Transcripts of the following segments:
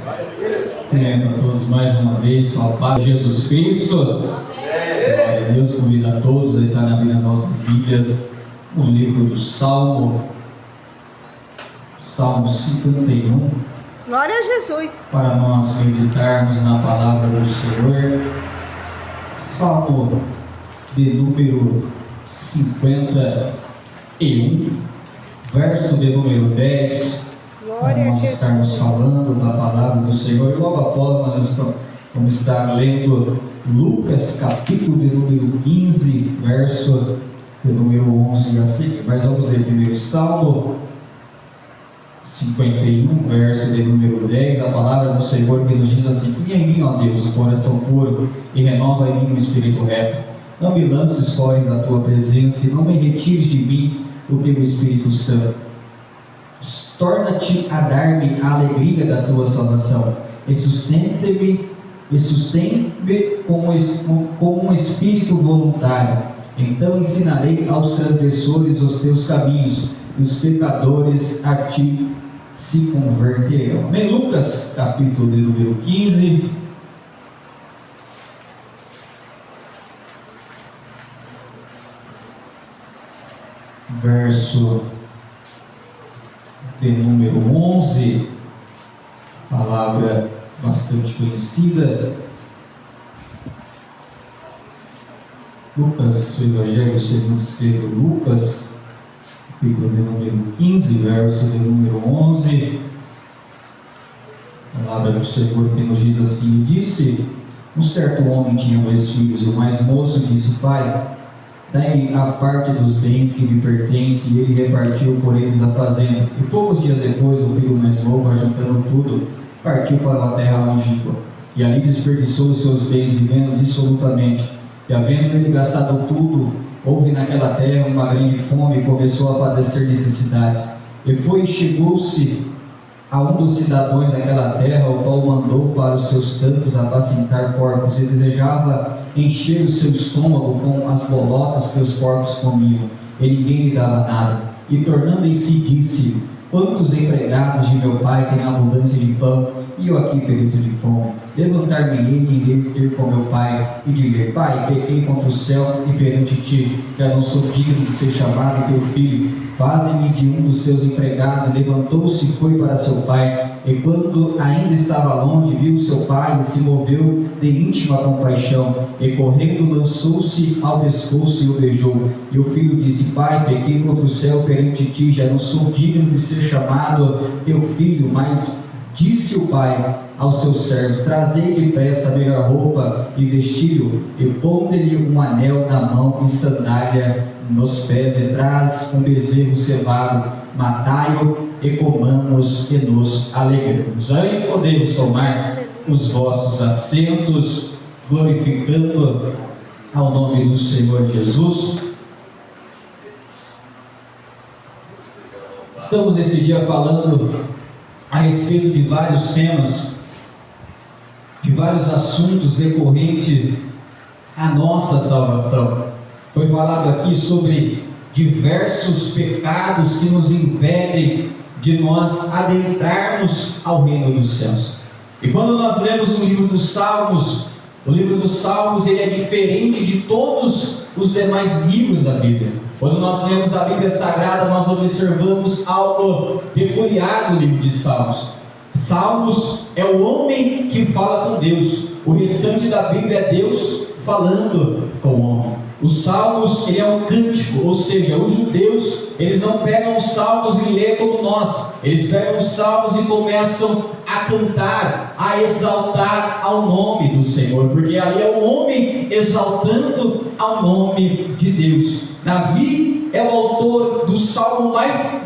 Cumprimento a todos mais uma vez com a paz de Jesus Cristo. Glória a Deus, convido a todos a estar abrindo as nossas Bíblias no livro do Salmo 51. Glória a Jesus. Para nós meditarmos na palavra do Senhor. Salmo de número 51, verso de número 10. Para nós estarmos falando da palavra do Senhor. E logo após nós vamos estar lendo Lucas, capítulo de número 15, verso de número 11 a seguir. Mas vamos ler primeiro Salmo 51, verso de número 10. A palavra do Senhor que nos diz assim: cria em mim, ó Deus, o coração puro, e renova em mim o espírito reto. Não me lances fora da tua presença, e não me retires de mim o teu Espírito Santo. Torna-te a dar-me a alegria da tua salvação, e sustente-me com um espírito voluntário. Então ensinarei aos transgressores os teus caminhos, e os pecadores a ti se converterão. Em Lucas, capítulo de número 15, verso de número 11, palavra bastante conhecida. Lucas, o Evangelho segundo escreveu Lucas, capítulo de número 15, verso de número 11. A palavra do Senhor que nos diz assim: disse, um certo homem tinha 2 filhos, e o mais moço disse: pai, dai-me a parte dos bens que me pertence. E ele repartiu por eles a fazenda. E poucos dias depois, o filho mais novo, ajuntando tudo, partiu para uma terra longínqua, e ali desperdiçou os seus bens, vivendo dissolutamente. E havendo ele gastado tudo, houve naquela terra uma grande fome, e começou a padecer necessidades. E foi e chegou-se a um dos cidadãos daquela terra, o qual mandou para os seus campos apacentar porcos, e desejava encher o seu estômago com as bolotas que os porcos comiam, e ninguém lhe dava nada. E tornando em si, disse: quantos empregados de meu pai têm abundância de pão, e eu aqui pereço de fome? Levantar-me-ei e irei ter com meu pai, e direi: pai, pequei contra o céu e perante ti, já não sou digno de ser chamado teu filho. Faze-me de um dos teus empregados. Levantou-se e foi para seu pai, e quando ainda estava longe, viu seu pai, e se moveu de íntima compaixão, e correndo lançou-se ao pescoço e o beijou. E o filho disse: pai, pequei contra o céu perante ti, já não sou digno de ser chamado teu filho. Mas disse o pai aos seus servos: trazei depressa a melhor roupa e vestiu, e ponde-lhe um anel na mão e sandália nos pés, e traz um bezerro cevado, matai-o e comamos e nos alegremos. Aí podemos tomar os vossos assentos, glorificando ao nome do Senhor Jesus. Estamos nesse dia falando a respeito de vários temas, de vários assuntos decorrentes à nossa salvação. Foi falado aqui sobre diversos pecados que nos impedem de nós adentrarmos ao reino dos céus. E quando nós lemos o livro dos Salmos ele é diferente de todos os demais livros da Bíblia. Quando nós lemos a Bíblia Sagrada, nós observamos algo peculiar no livro de Salmos. Salmos é o homem que fala com Deus. O restante da Bíblia é Deus falando com o homem. Os Salmos, ele é um cântico, ou seja, os judeus, eles não pegam os Salmos e lê como nós. Eles pegam os Salmos e começam a cantar, a exaltar ao nome do Senhor, porque ali é o homem exaltando ao nome de Deus. Davi é o autor do salmo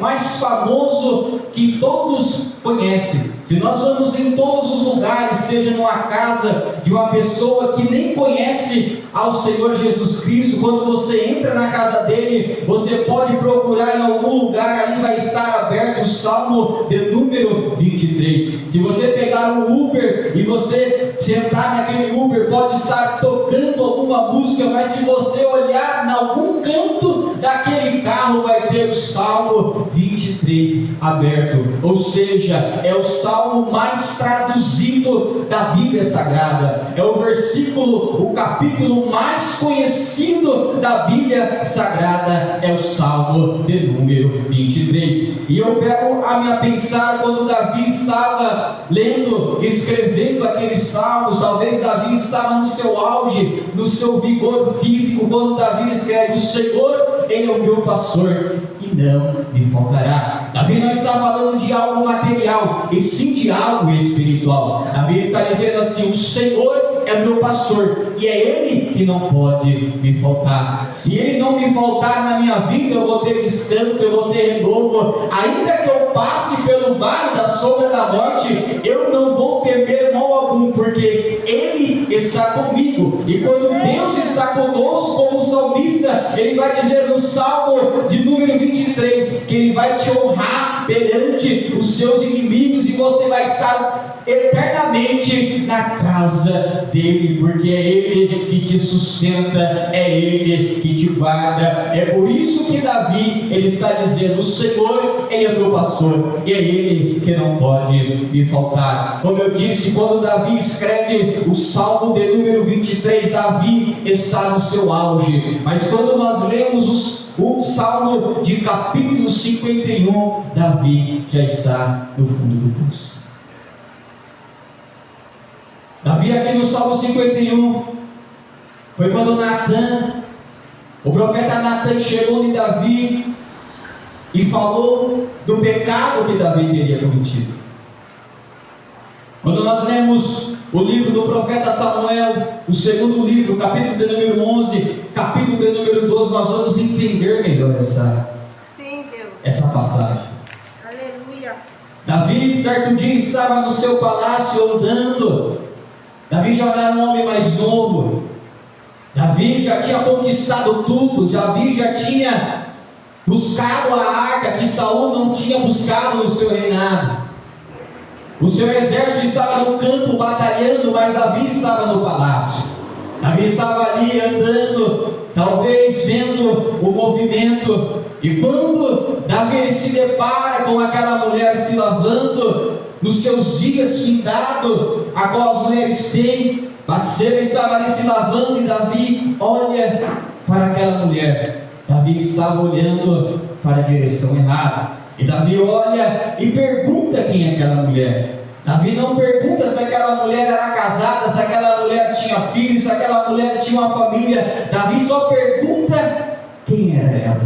mais famoso que todos conhecem. Se nós vamos em todos os lugares, seja numa casa de uma pessoa que nem conhece ao Senhor Jesus Cristo, quando você entra na casa dele, você pode procurar em algum lugar, ali vai estar aberto o salmo de número 23. Se você pegar um Uber e você sentar naquele Uber, pode estar tocando alguma música, mas se você olhar em algum canto daquele carro, vai ter o salmo 23. 23 aberto, ou seja, é o salmo mais traduzido da Bíblia Sagrada, é o versículo, o capítulo mais conhecido da Bíblia Sagrada, é o salmo de número 23. E eu pego a me pensar quando Davi estava lendo, escrevendo aqueles salmos. Talvez Davi estava no seu auge, no seu vigor físico, quando Davi escreve: o Senhor, Ele é o meu pastor e não me faltará. Davi não está falando de algo material, e sim de algo espiritual. Davi está dizendo assim: o Senhor é meu pastor, e é Ele que não pode me faltar. Se Ele não me faltar na minha vida, eu vou ter descanso, eu vou ter renovo. Ainda que eu passe pelo vale da sombra da morte, eu não vou temer mal algum, porque Ele está comigo. E quando Deus está conosco, como o salmista, ele vai dizer no Salmo de número 23, que Ele vai te honrar perante os seus inimigos, e você vai estar eternamente na casa dele, porque é Ele que te sustenta, é Ele que te guarda. É por isso que Davi, ele está dizendo: o Senhor, Ele é meu pastor, e é Ele que não pode me faltar. Como eu disse, quando Davi escreve o Salmo de número 23, Davi está no seu auge. Mas quando nós lemos o Salmo de capítulo 51, Davi já está no fundo do poço. Davi, aqui no Salmo 51, foi quando o profeta Natan chegou em Davi e falou do pecado que Davi teria cometido. Quando nós lemos o livro do profeta Samuel, o segundo livro, capítulo de número 11, capítulo de número 12, nós vamos entender melhor essa passagem. Aleluia. Davi, certo dia, estava no seu palácio andando. Davi já era um homem mais novo. Davi já tinha conquistado tudo. Davi já tinha buscado a arca que Saul não tinha buscado no seu reinado. O seu exército estava no campo batalhando, mas Davi estava no palácio. Davi estava ali andando, talvez vendo o movimento. E quando Davi se depara com aquela mulher se lavando, nos seus dias findados, a qual as mulheres têm, Batseba estava ali se lavando, e Davi olha para aquela mulher. Davi estava olhando para a direção errada. E Davi olha e pergunta quem é aquela mulher. Davi não pergunta se aquela mulher era casada, se aquela mulher tinha filhos, se aquela mulher tinha uma família. Davi só pergunta quem era ela.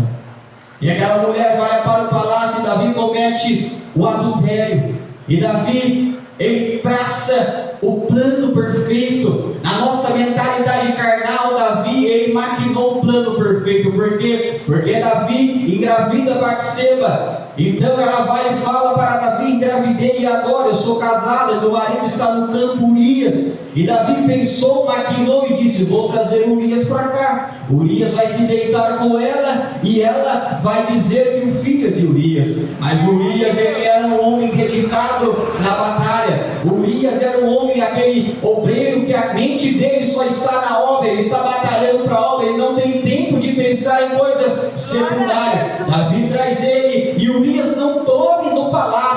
E aquela mulher vai para o palácio, e Davi comete o adultério. E Davi, ele traça o plano perfeito. Na nossa mentalidade carnal, Davi, ele maquinou o plano perfeito. Por quê? Porque Davi engravida Batseba. Então ela vai e fala para Davi: engravidei, e agora eu sou casada, meu marido está no campo, Urias. E Davi pensou, maquinou e disse: vou trazer Urias para cá. Urias vai se deitar com ela, e ela vai dizer que o filho é de Urias. Mas Urias, ele era um homem dedicado na batalha. Urias era um homem, aquele obreiro que a mente dele só está na obra, ele está batalhando para a obra, ele não tem tempo de pensar em coisas secundárias. Davi traz ele, e Urias não dorme no palácio.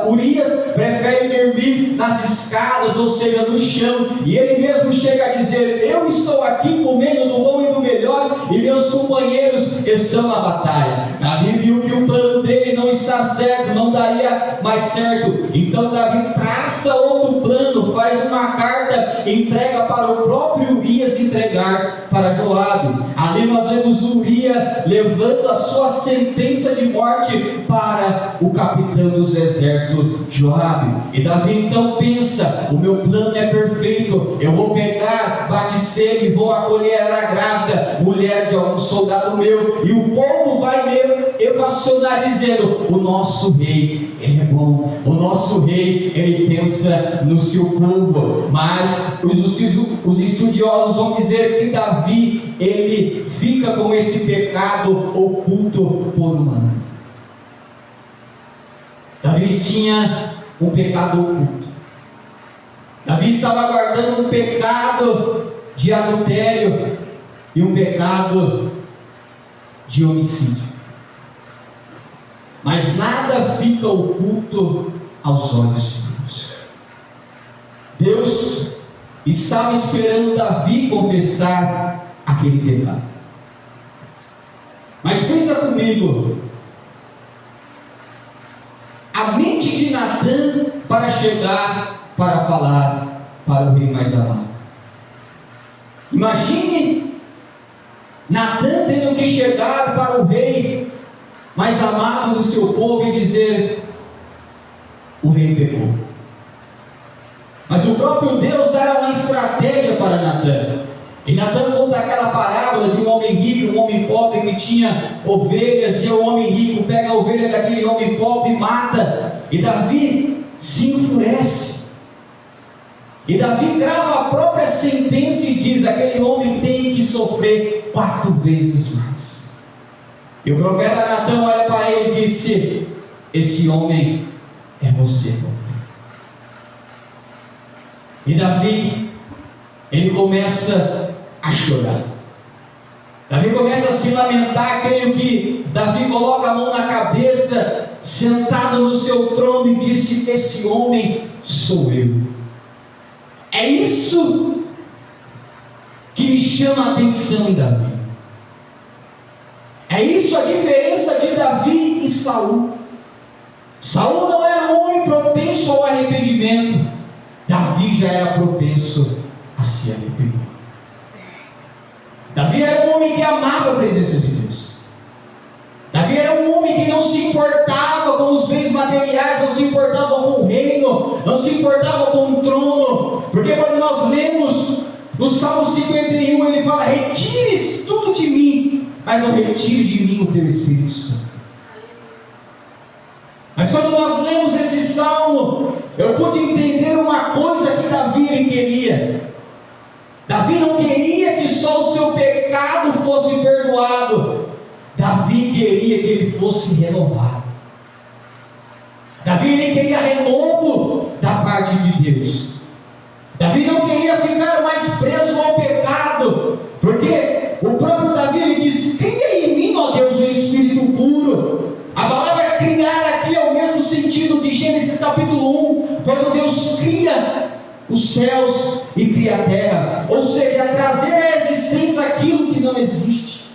Urias prefere dormir nas escadas, ou seja, no chão. E ele mesmo chega a dizer: eu estou aqui comendo do bom e do melhor, e meus companheiros estão na batalha. Davi viu que o plano dele não está certo, não daria mais certo. Então Davi traça outro plano, faz uma carta, entrega para o próprio Urias entregar para Joabe. Ali nós vemos Urias levando a sua sentença de morte para o capitão dos exércitos, Joabe. E Davi então pensa: o meu plano é perfeito, eu vou pegar Batseba e vou acolher ela grávida, mulher de um soldado meu, e o povo vai me evacionar dizendo: o nosso rei, ele é bom, o nosso rei, ele pensa no seu povo. Mas os estudiosos vão dizer que Davi, ele fica com esse pecado oculto por um ano. Davi tinha um pecado oculto. Davi estava guardando um pecado de adultério e um pecado de homicídio. mas nada fica oculto aos olhos de Deus. Deus estava esperando Davi confessar aquele pecado. Mas pensa comigo, a mente de Natã para chegar, para falar para o rei mais amado. Imagine Natã tendo que chegar para o rei mais amado do seu povo e dizer: o rei pecou. Mas o próprio Deus dá uma estratégia para Natã. E Natã conta aquela parábola de um homem rico e um homem pobre que tinha ovelhas, e o homem rico pega a ovelha daquele homem pobre e mata. E Davi se enfurece. E Davi grava a própria sentença e diz: aquele homem tem que sofrer 4 vezes mais. E o profeta Natã olha para ele e disse: esse homem é você. E Davi, ele começa a chorar. Davi começa a se lamentar. Creio que Davi coloca a mão na cabeça, sentado no seu trono, e disse: esse homem sou eu. É isso que me chama a atenção em Davi. É isso a diferença de Davi e Saul. Saul não era um homem propenso ao arrependimento. Davi já era propenso a se arrepender. Davi era um homem que amava a presença de Deus. Davi era um homem que não se importava com os bens materiais, não se importava com o reino, não se importava com o trono. Porque quando nós lemos no Salmo 51, ele fala: retires tudo de mim, mas não retire de mim o teu Espírito Santo. Mas quando nós lemos esse salmo, eu pude entender uma coisa que Davi ele queria. Davi não queria que só o seu pecado fosse perdoado. Davi queria que ele fosse renovado. Davi ele queria renovo da parte de Deus. Davi não queria ficar mais preso ao pecado, porque o próprio Davi ele diz: cria em mim, ó Deus, um espírito puro. A palavra criar aqui é o mesmo sentido de Gênesis capítulo 1, quando Deus cria os céus e cria a terra, ou seja, trazer à existência aquilo que não existe.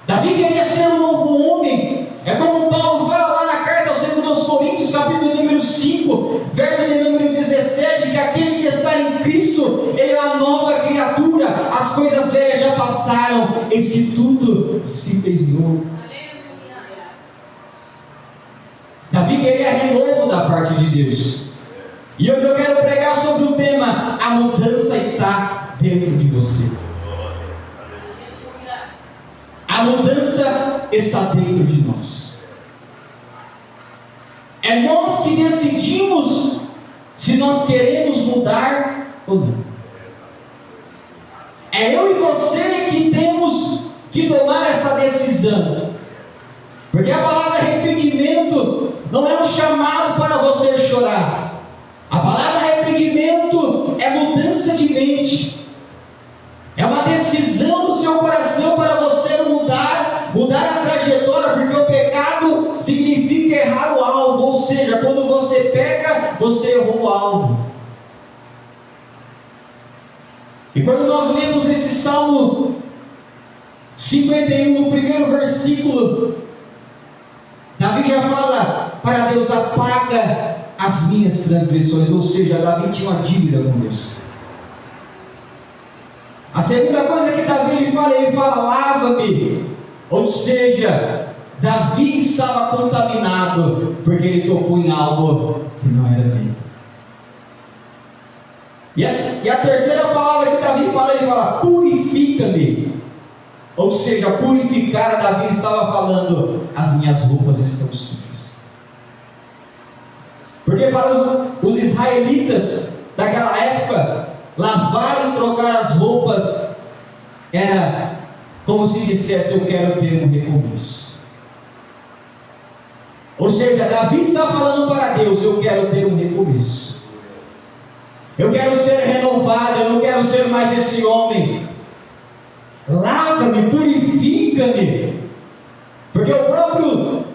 Davi queria ser um novo homem. É como Paulo fala lá na carta aos 2 Coríntios, capítulo número 5, verso de número 17, que aquele que está em Cristo, ele é uma nova criatura, as coisas velhas já passaram, eis que tudo se fez novo. Davi queria renovo da parte de Deus. E hoje eu quero pregar sobre o tema: a mudança está dentro de você. A mudança está dentro de nós. É nós que decidimos se nós queremos mudar ou não. É eu e você que temos que tomar essa decisão. Porque a palavra arrependimento não é um chamado para você chorar. A palavra arrependimento é mudança de mente. É uma decisão no seu coração para você mudar a trajetória, porque o pecado significa errar o alvo, ou seja, quando você peca, você errou o alvo. E quando nós lemos esse Salmo 51, no primeiro versículo, Davi já fala para Deus: apaga as minhas transgressões, ou seja, Davi tinha uma dívida com Deus. A segunda coisa que Davi ele fala: lava-me, ou seja, Davi estava contaminado, porque ele tocou em algo que não era dele. E a terceira palavra que Davi fala, ele fala: purifica-me. Ou seja, purificar, Davi estava falando: as minhas roupas estão sujas. Porque para os israelitas daquela época, lavar e trocar as roupas era como se dissesse: eu quero ter um recomeço. Ou seja, Davi está falando para Deus: eu quero ter um recomeço. Eu quero ser renovado, eu não quero ser mais esse homem. Lava-me, purifica-me. Porque o próprio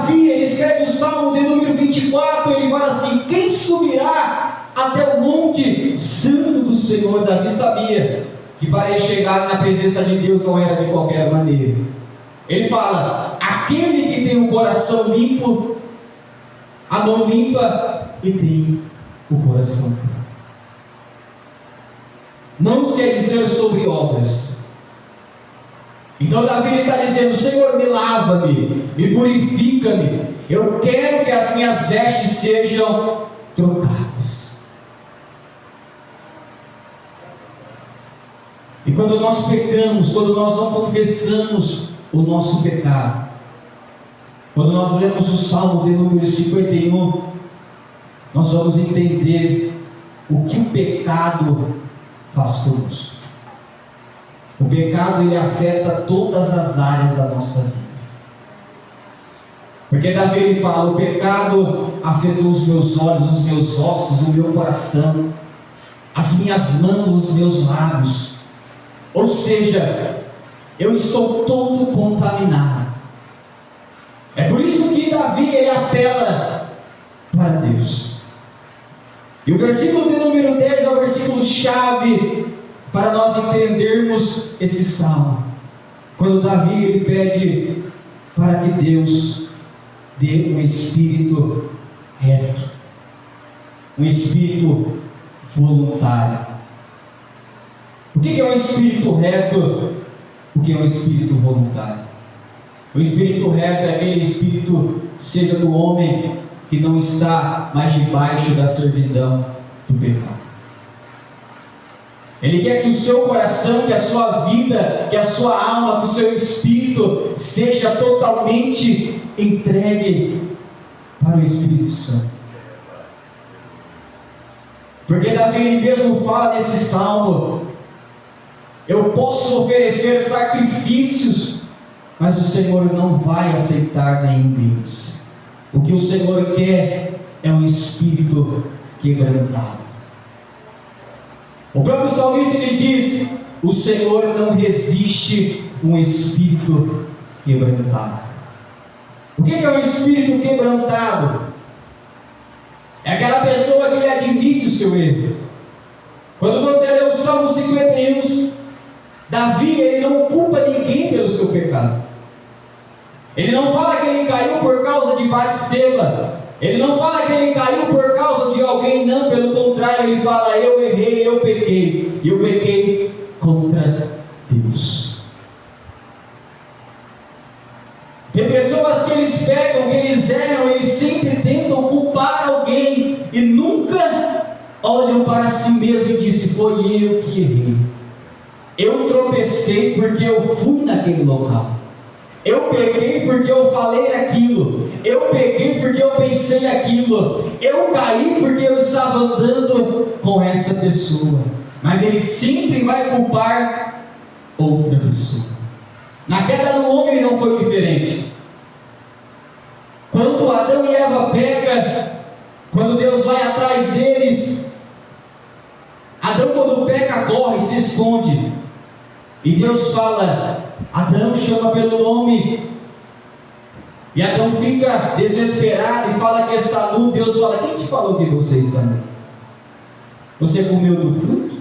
Davi, ele escreve o Salmo de número 24, ele fala assim: quem subirá até o monte santo do Senhor? Davi sabia que para ele chegar na presença de Deus não era de qualquer maneira. Ele fala: aquele que tem o coração limpo, a mão limpa e tem o coração puro. Mãos quer dizer sobre obras. Então Davi está dizendo: Senhor, me lava-me, me purifica-me. Eu quero que as minhas vestes sejam trocadas. E quando nós pecamos, quando nós não confessamos o nosso pecado, quando nós lemos o Salmo de número 51, nós vamos entender o que o pecado faz conosco. O pecado, ele afeta todas as áreas da nossa vida. Porque Davi, ele fala: o pecado afetou os meus olhos, os meus ossos, o meu coração, as minhas mãos, os meus lábios. Ou seja, eu estou todo contaminado. É por isso que Davi, ele apela para Deus. E o versículo de número 10 é o versículo chave para nós entendermos esse salmo. Quando Davi, ele pede para que Deus dê um espírito reto, um espírito voluntário. O que é um espírito reto? O que é um espírito voluntário? O espírito reto é aquele espírito, seja do homem, que não está mais debaixo da servidão do pecado. Ele quer que o seu coração, que a sua vida, que a sua alma, que o seu espírito seja totalmente entregue para o Espírito Santo. Porque Davi, ele mesmo fala nesse salmo: eu posso oferecer sacrifícios, mas o Senhor não vai aceitar nenhum deles. O que o Senhor quer é um espírito quebrantado. O próprio salmista, ele diz: o Senhor não resiste um espírito quebrantado. O que é um espírito quebrantado? É aquela pessoa que ele admite o seu erro. Quando você lê o Salmo 51, Davi, ele não culpa ninguém pelo seu pecado. Ele não fala que ele caiu por causa de Batseba. Ele não fala que ele caiu por causa de alguém, não, pelo contrário, ele fala: eu errei, eu pequei, e eu pequei contra Deus. Tem pessoas que eles pecam, que eles erram, eles sempre tentam culpar alguém, e nunca olham para si mesmo e dizem: foi eu que errei, eu tropecei porque eu fui naquele local, eu pequei porque eu falei aquilo, eu pequei porque eu pensei aquilo, eu caí porque eu estava andando com essa pessoa. Mas ele sempre vai culpar outra pessoa. Na queda do homem não foi diferente. Quando Adão e Eva pecam, quando Deus vai atrás deles, Adão, quando peca, corre, se esconde, e Deus fala: Adão, chama pelo nome. E Adão fica desesperado e fala que está nu. Deus fala: quem te falou que você está nu? Você comeu do fruto?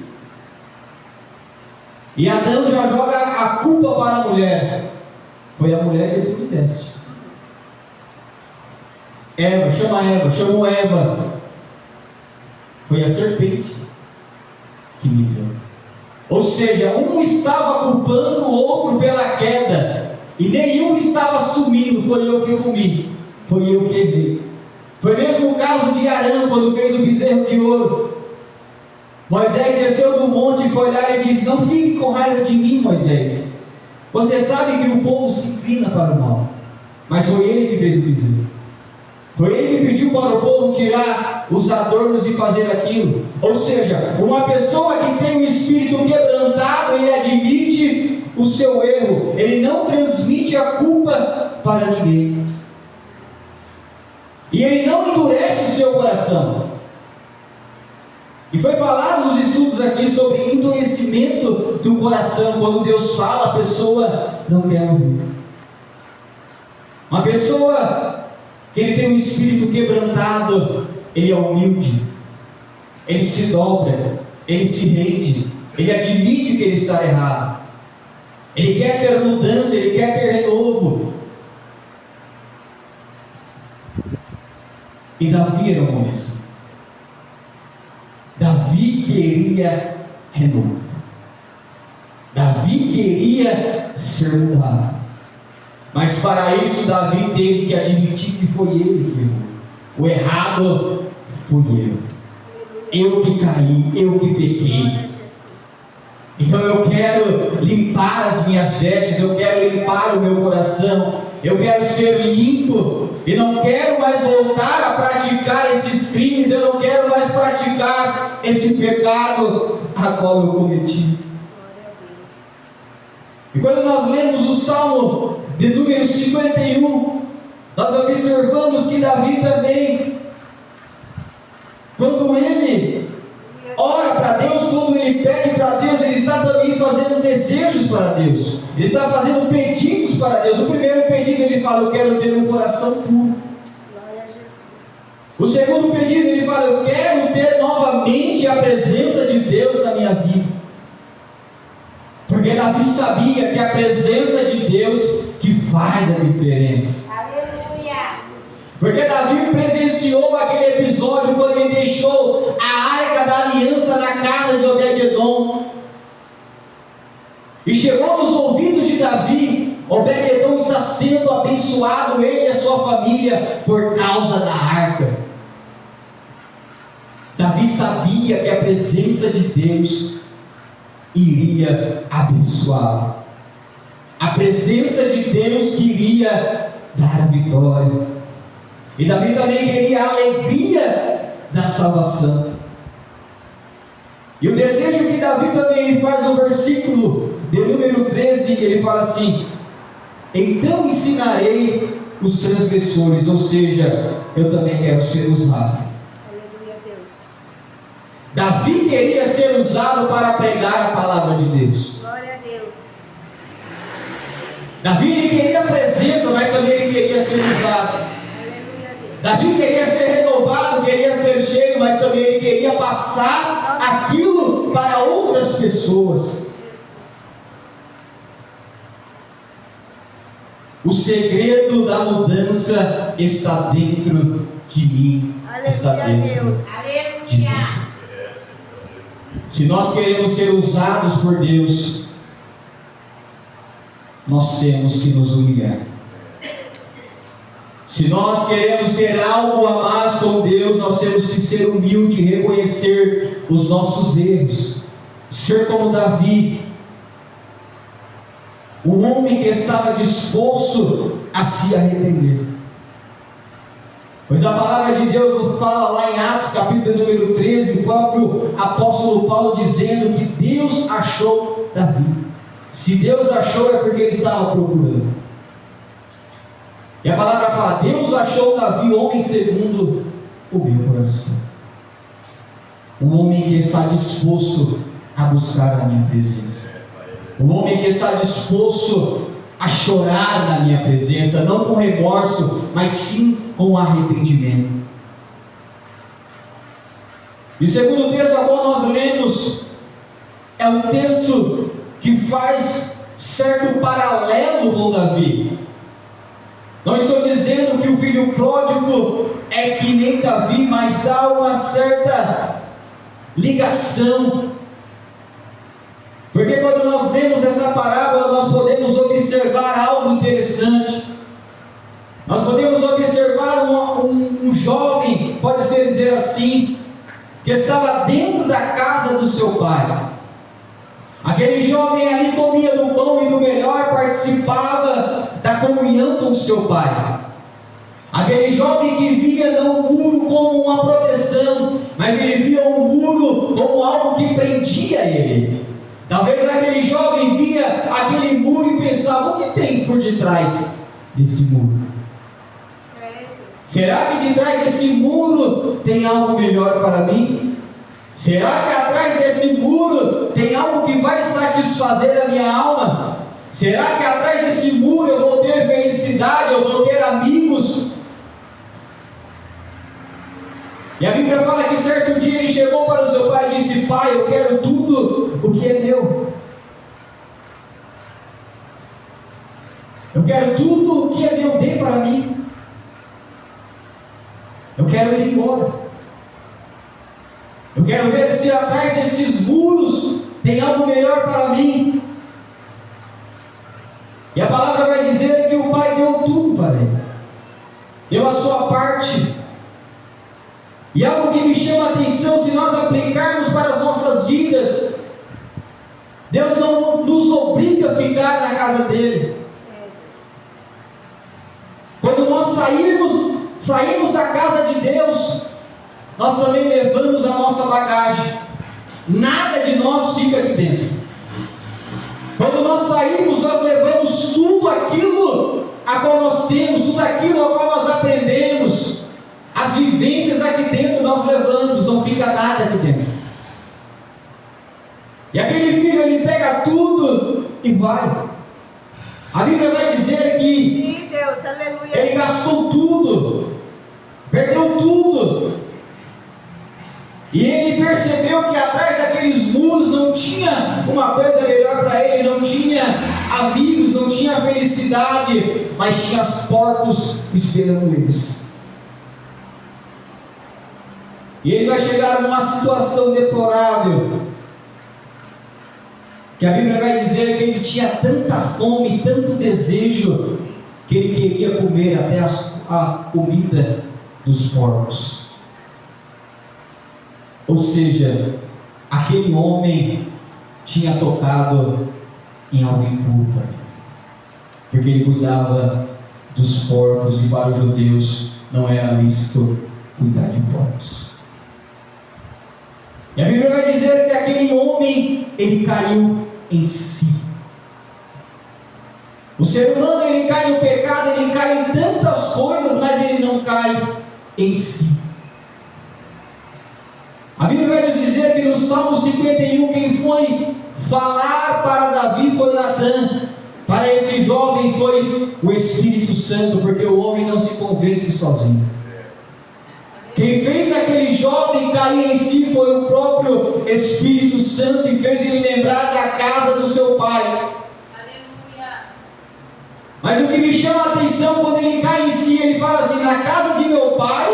E Adão já joga a culpa para a mulher: foi a mulher que tu me deste. Chamou Eva. Foi a serpente que me deu. Ou seja, um estava culpando o outro pela queda, e nenhum estava assumindo: foi eu que comi, foi eu que errei. Foi mesmo o caso de Arão, quando fez o bezerro de ouro. Moisés desceu do monte e foi lá e disse: não fique com raiva de mim, Moisés. Você sabe que o povo se inclina para o mal, mas foi ele que fez o bezerro. Foi ele que pediu para o povo tirar os adornos e fazer aquilo. Ou seja, uma pessoa que tem o espírito quebrantado, ele admite o seu erro, ele não transmite a culpa para ninguém, e ele não endurece o seu coração. E foi falado nos estudos aqui sobre endurecimento do coração. Quando Deus fala, a pessoa não quer ouvir. Uma pessoa que ele tem um espírito quebrantado, ele é humilde, ele se dobra, ele se rende, ele admite que ele está errado, ele quer ter mudança, ele quer ter renovo. E Davi era um homem assim. Davi queria renovo, Davi queria ser mudado, mas para isso Davi teve que admitir que foi ele que errou. O errado fui eu que caí, eu que pequei. Então eu quero limpar as minhas vestes, eu quero limpar o meu coração, eu quero ser limpo, e não quero mais voltar a praticar esses crimes, eu não quero mais praticar esse pecado a qual eu cometi. E quando nós lemos o Salmo de número 51, nós observamos que Davi também, quando ele ora para Deus, quando ele pede para Deus, ele está também fazendo desejos para Deus, ele está fazendo pedidos para Deus. O primeiro pedido ele fala: eu quero ter um coração puro. Glória a Jesus. O segundo pedido ele fala: eu quero ter novamente a presença de Deus na minha vida. Porque Davi sabia que a presença de Deus que faz a diferença. Aleluia. Porque Davi presenciou aquele episódio quando ele deixou a arca da aliança na casa de Obed-edom. E chegou nos ouvidos de Davi: Obed-edom está sendo abençoado, ele e a sua família, por causa da arca. Davi sabia que a presença de Deus iria abençoá-lo. A presença de Deus queria dar a vitória. E Davi também queria a alegria da salvação. E o desejo que Davi também faz no versículo de número 13, ele fala assim: então ensinarei os transgressores, ou seja, eu também quero ser usado. Aleluia, Deus. Davi queria ser usado para pregar a palavra de Deus. Glória a Deus. Davi ele queria a presença, mas também ele queria ser usado. Aleluia, Deus. Davi queria ser renovado, queria ser cheio, mas também ele queria passar aquilo para outras pessoas. Jesus. O segredo da mudança está dentro de mim, está Aleluia, dentro Deus. de você. Se nós queremos ser usados por Deus, nós temos que nos humilhar. Se nós queremos ter algo a mais com Deus, nós temos que ser humilde e reconhecer os nossos erros. Ser como Davi, um homem que estava disposto a se arrepender. Pois a palavra de Deus nos fala lá em Atos capítulo número 13, o próprio apóstolo Paulo dizendo que Deus achou Davi. Se Deus achou é porque ele estava procurando. E a palavra fala: Deus achou Davi, homem segundo o meu coração. Um homem que está disposto a buscar a minha presença. Um homem que está disposto a chorar na minha presença, não com remorso, mas sim com arrependimento. E o segundo texto a qual nós lemos é um texto que faz certo paralelo com Davi. Não estou dizendo que o filho pródigo é que nem Davi, mas dá uma certa ligação. Porque quando nós lemos essa parábola, nós podemos observar algo interessante. Nós podemos observar um jovem, pode-se dizer assim, que estava dentro da casa do seu pai. Aquele jovem ali comia do bom e do melhor, participava da comunhão com o seu pai. Aquele jovem que via não o muro como uma proteção, mas ele via o muro como algo que prendia ele. Talvez aquele jovem via aquele muro e pensava: o que tem por detrás desse muro? Será que de trás desse muro tem algo melhor para mim? Será que atrás desse muro tem algo que vai satisfazer a minha alma? Será que atrás desse muro eu vou ter felicidade, eu vou ter amigos? E a Bíblia fala que certo dia ele chegou para o seu pai e disse: pai, eu quero tudo o que é meu. Eu quero tudo o que é meu, dê para mim. Eu quero ir embora. Eu quero ver se atrás desses muros tem algo melhor para mim. E a palavra vai dizer que o pai deu tudo para ele. Deu a sua parte. E algo que me chama a atenção, se nós aplicarmos para as nossas vidas, Deus não nos obriga a ficar na casa dele. Quando nós saímos da casa de Deus, nós também levamos a nossa bagagem. Nada de nós fica aqui dentro. Quando nós saímos, nós levamos tudo aquilo a qual nós temos, tudo aquilo a qual nós aprendemos. As vivências aqui dentro nós levamos, não fica nada aqui dentro. E aquele filho, ele pega tudo e vai. A Bíblia vai dizer que Sim, Deus, aleluia. ele gastou tudo, perdeu tudo. E ele percebeu que atrás daqueles muros não tinha uma coisa melhor para ele, não tinha amigos, não tinha felicidade, mas tinha os porcos esperando eles. E ele vai chegar numa situação deplorável, que a Bíblia vai dizer que ele tinha tanta fome, tanto desejo, que ele queria comer até a comida dos porcos. Ou seja, aquele homem tinha tocado em algo impuro, porque ele cuidava dos porcos, e para os judeus não era lícito cuidar de porcos. E a Bíblia vai dizer que aquele homem, ele caiu em si. O ser humano, ele cai no pecado, ele cai em tantas coisas, mas ele não cai em si. A Bíblia vai nos dizer que no Salmo 51, quem foi falar para Davi foi Natã, para esse jovem foi o Espírito Santo, porque o homem não se convence sozinho. Quem fez aquele jovem cair em si foi o próprio Espírito Santo, e fez ele lembrar da casa do seu pai. Aleluia. Mas o que me chama a atenção, quando ele cai em si, ele fala assim: na casa de meu pai,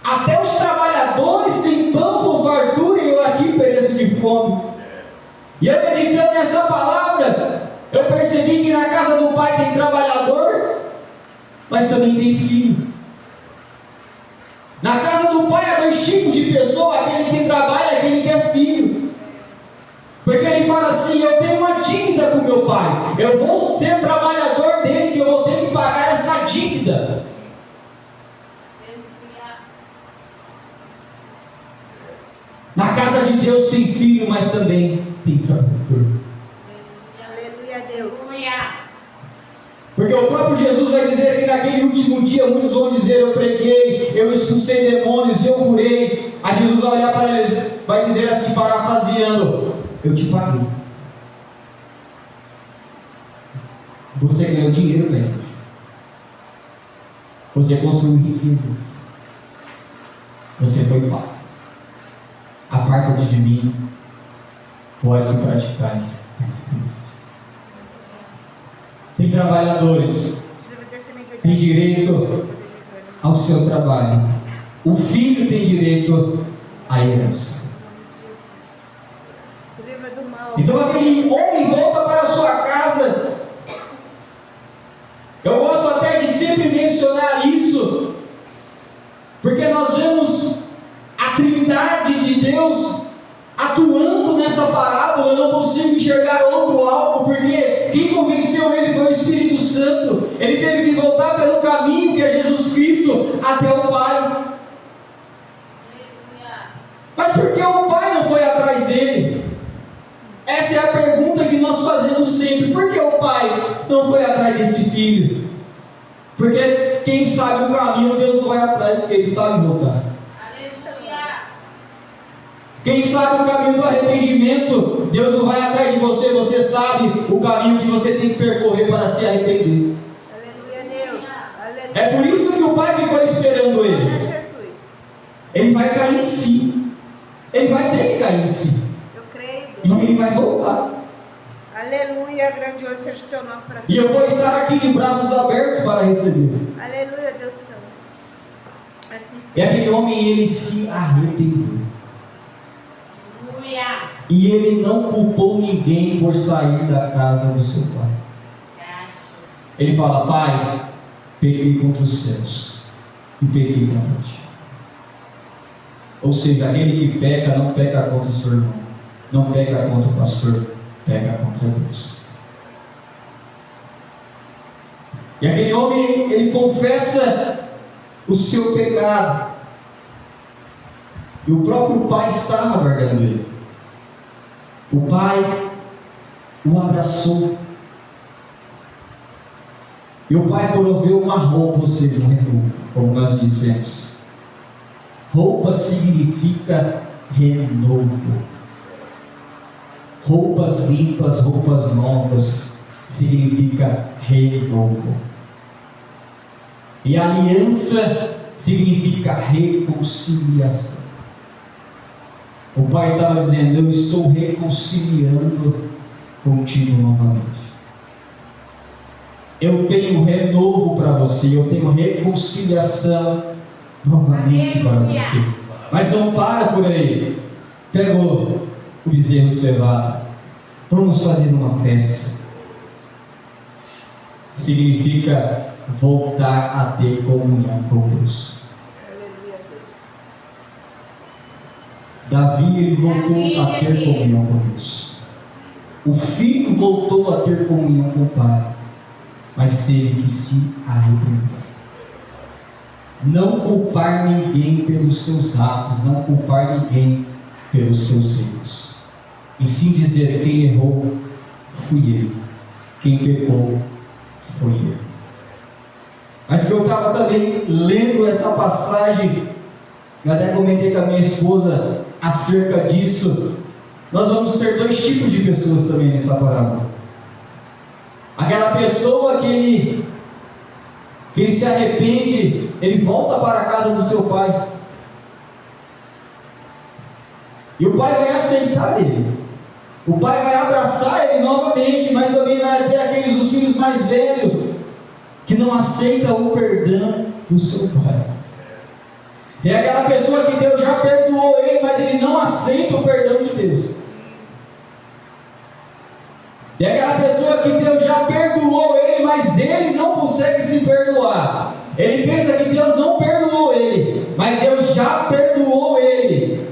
até os trabalhadores têm pão com fartura, e eu aqui pereço de fome. E eu, meditando nessa palavra, eu percebi que na casa do pai tem trabalhador, mas também tem filho. Na casa do pai há dois tipos de pessoa: aquele que trabalha e aquele que é filho. Porque ele fala assim: eu tenho uma dívida com meu pai, eu vou ser trabalhador dele, que eu vou ter que pagar essa dívida. Na casa de Deus tem filho, mas também tem trabalhador. Aleluia, Deus. Porque o próprio Jesus vai dizer que naquele último dia muitos vão dizer: eu preguei, eu expulsei demônios, eu curei. Aí Jesus vai olhar para eles, vai dizer assim, parafraseando: eu te paguei. Você ganhou dinheiro, velho. Você construiu riquezas. Você foi pago. Aparta-te de mim, vós que praticais. Tem trabalhadores, tem direito ao seu trabalho. O filho tem direito à herança. Se livra do mal. Então aquele homem volta para a sua casa. Eu gosto até de sempre mencionar isso, porque nós vemos a Trindade de Deus atuando nessa parábola. Eu não consigo enxergar outro algo, porque quem convenceu ele foi o Espírito Santo. Ele teve que voltar pelo caminho que é Jesus Cristo até o Pai. Mas por que o Pai não foi atrás dele? Essa é a pergunta que nós fazemos sempre. Por que o Pai não foi atrás desse filho? Porque quem sabe o caminho, Deus não vai atrás, que ele sabe voltar. Quem sabe o caminho do arrependimento, Deus não vai atrás de você, você sabe o caminho que você tem que percorrer para se arrepender. Aleluia, Deus. Aleluia. É por isso que o pai ficou esperando Glória a ele. Jesus. ele vai cair em si. Ele vai ter que cair em si. Eu creio, E Deus. ele vai voltar. Aleluia, grandioso seja o teu nome para mim. E eu vou estar aqui de braços abertos para receber. Aleluia, Deus Santo. Assim E seja. aquele homem, ele se arrependeu. Aleluia. E ele não culpou ninguém por sair da casa do seu pai. Ele fala: Pai, pequei contra os céus e pequei contra ti. Ou seja, aquele que peca não peca contra o seu irmão, não peca contra o pastor, peca contra Deus. E aquele homem, ele confessa o seu pecado. E o próprio pai estava guardando ele. O pai o abraçou. E o pai proveu uma roupa, ou seja, um renovo, como nós dissemos. Roupa significa renovo. Roupas limpas, roupas novas, significa renovo. E aliança significa reconciliação. O pai estava dizendo: eu estou reconciliando contigo novamente. Eu tenho renovo para você, eu tenho reconciliação novamente para você. Mas não para por aí. Pegou o bezerro cevado. Vamos fazer uma festa. Significa voltar a ter comunhão com Deus. Aleluia, Deus. Davi, ele voltou a ter comunhão com Deus. O filho voltou a ter comunhão com o pai, mas teve que se arrepender. Não culpar ninguém pelos seus atos, não culpar ninguém pelos seus erros, e sim dizer: quem errou fui eu, quem pecou foi eu. Mas que eu estava também lendo essa passagem, eu até comentei com a minha esposa acerca disso. Nós vamos ter dois tipos de pessoas também nessa parábola. Aquela pessoa que ele se arrepende, ele volta para a casa do seu pai. E o pai vai aceitar ele. O pai vai abraçar ele novamente, mas também vai ter aqueles os filhos mais velhos que não aceitam o perdão do seu pai. Tem aquela pessoa que Deus já perdoou ele, mas ele não aceita o perdão de Deus. Tem aquela pessoa que Deus já perdoou ele, mas ele não consegue se perdoar. Ele pensa que Deus não perdoou ele, mas Deus já perdoou ele.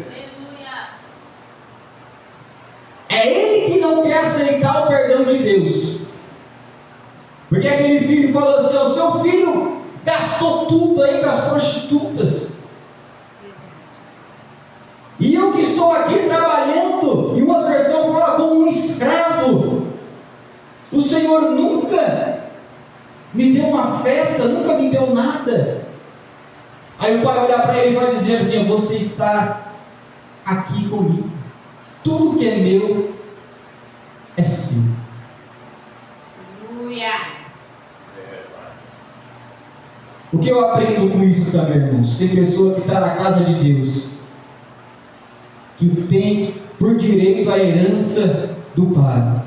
É ele que não quer aceitar o perdão de Deus. Porque aquele filho falou assim: o seu filho gastou tudo aí com as prostitutas. E eu que estou aqui trabalhando, e uma versão fala como um escravo. O Senhor nunca me deu uma festa, nunca me deu nada. Aí o pai olhar para ele e vai dizer assim: você está aqui comigo. Tudo que é meu é seu. Aleluia. O que eu aprendo com isso também, irmãos? Tem pessoa que está na casa de Deus, que tem por direito a herança do pai,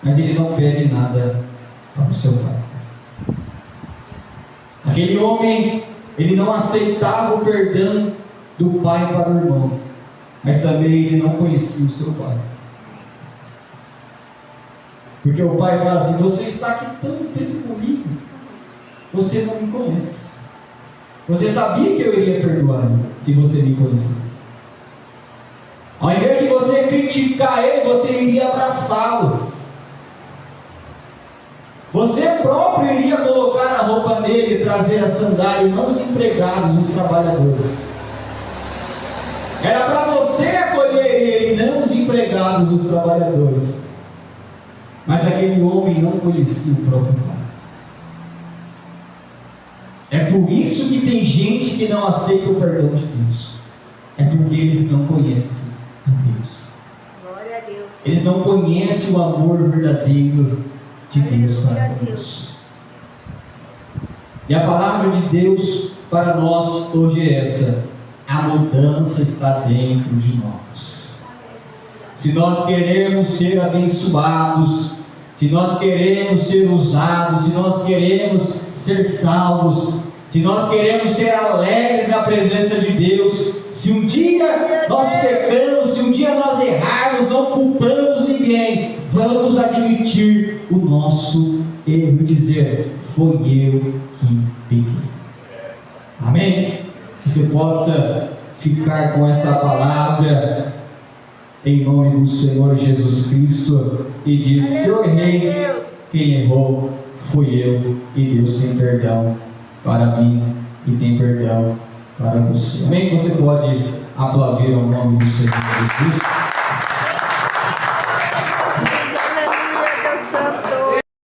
mas ele não pede nada para o seu pai. Aquele homem, ele não aceitava o perdão do pai para o irmão, mas também ele não conhecia o seu pai. Porque o pai fala assim: você está aqui tanto tempo comigo, você não me conhece. Você sabia que eu iria perdoar se você me conhecesse. Ao invés de você criticar ele, você iria abraçá-lo. Você próprio iria colocar a roupa nele e trazer a sandália, e não os empregados, os trabalhadores. Era para você acolher ele, não os empregados, os trabalhadores. Mas aquele homem não conhecia o próprio pai. É por isso que tem gente que não aceita o perdão de Deus. É porque eles não conhecem a Deus. Glória a Deus. Eles não conhecem o amor verdadeiro de Deus para Aleluia, Deus. E a palavra de Deus para nós hoje é essa: a mudança está dentro de nós. Se nós queremos ser abençoados, se nós queremos ser usados, se nós queremos ser salvos, se nós queremos ser alegres na presença de Deus, se um dia nós pecamos, se um dia nós errarmos, não culpamos ninguém, vamos admitir o nosso erro e dizer: foi eu que pequei. Amém? Que você possa ficar com essa palavra em nome do Senhor Jesus Cristo e diz: se eu errei, quem errou fui eu, e Deus tem perdão para mim e tem perdão para você. Amém? Você pode aplaudir ao nome do Senhor Jesus Cristo.